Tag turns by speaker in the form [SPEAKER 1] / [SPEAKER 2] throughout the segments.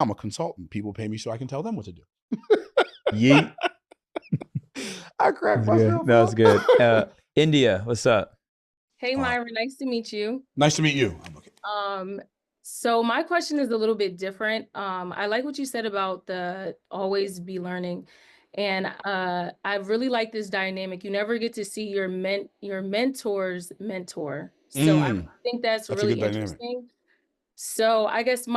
[SPEAKER 1] I'm a consultant. People pay me so I can tell them what to do.
[SPEAKER 2] Yeet.
[SPEAKER 1] I crack
[SPEAKER 2] That's good.
[SPEAKER 1] myself
[SPEAKER 2] That was
[SPEAKER 1] up.
[SPEAKER 2] good. India, what's up?
[SPEAKER 3] Hey,
[SPEAKER 1] Uh,
[SPEAKER 3] Myra, nice to meet you.
[SPEAKER 1] Nice to meet you. I'm okay.
[SPEAKER 3] So my question is a little bit different. I like what you said about the always be learning. And I really like this dynamic. You never get to see your mentor's mentor. So I think that's
[SPEAKER 1] That's a
[SPEAKER 3] really
[SPEAKER 1] good dynamic.
[SPEAKER 3] interesting. So I guess um,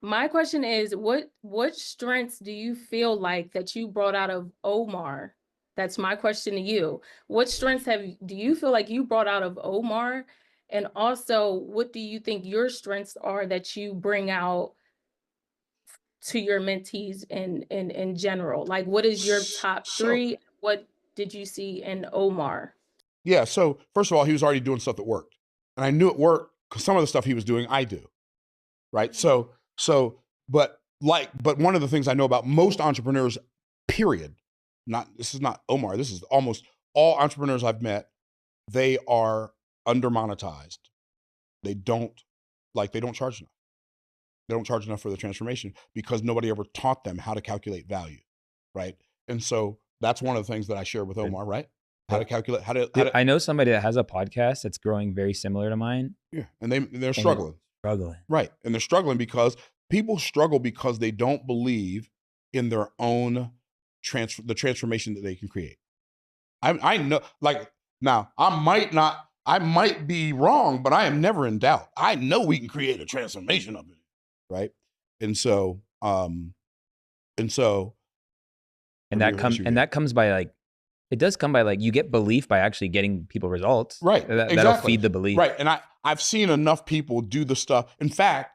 [SPEAKER 3] my question is, what strengths do you feel like that you brought out of Omar? That's my question to you. What strengths do you feel like you brought out of Omar? And also, what do you think your strengths are that you bring out to your mentees in general? Like, what is your top three? What did you see in Omar?
[SPEAKER 1] Yeah. So first of all, he was already doing stuff that worked, and I knew it worked because some of the stuff he was doing, I do. Right. But one of the things I know about most entrepreneurs, period. This is not Omar. This is almost all entrepreneurs I've met. They are under monetized. They don't charge enough. They don't charge enough for the transformation because nobody ever taught them how to calculate value. Right. And so that's one of the things that I share with Omar, right? How to calculate,
[SPEAKER 2] I know somebody that has a podcast that's growing very similar to mine.
[SPEAKER 1] yeah. And they're struggling. Right. And they're struggling because people struggle because they don't believe in their own the transformation that they can create. I know, like, now I might be wrong, but I am never in doubt. I know we can create a transformation of it. Right. And
[SPEAKER 2] that comes by like, it does come by like, you get belief by actually getting people results.
[SPEAKER 1] Right.
[SPEAKER 2] That'll feed the belief.
[SPEAKER 1] Right. And I've seen enough people do the stuff. In fact,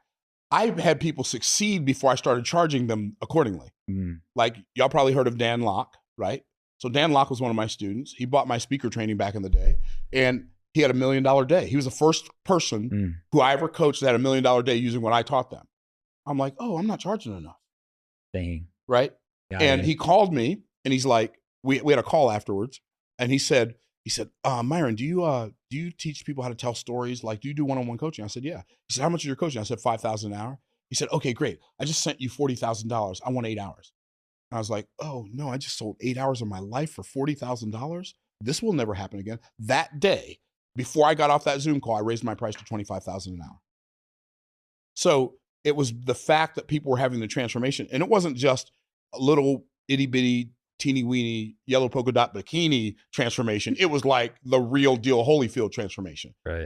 [SPEAKER 1] I've had people succeed before I started charging them accordingly. Like, y'all probably heard of Dan Locke, right? So Dan Locke was one of my students. He bought my speaker training back in the day, and he had $1 million day. He was the first person who I ever coached that had $1 million day using what I taught them. I'm like, oh, I'm not charging enough.
[SPEAKER 2] Dang.
[SPEAKER 1] Right. And he called me and he's like, we had a call afterwards, and he said, Myron, do you teach people how to tell stories? Like, do you do one-on-one coaching? I said, yeah. He said, how much is your coaching? I said, $5,000 an hour. He said, okay, great. I just sent you $40,000. I want 8 hours. And I was like, oh no, I just sold 8 hours of my life for $40,000. This will never happen again. That day, before I got off that Zoom call, I raised my price to $25,000 an hour. So it was the fact that people were having the transformation, and it wasn't just a little itty bitty, teeny weeny, yellow polka dot bikini transformation. It was like the real deal Holyfield transformation.
[SPEAKER 2] Right.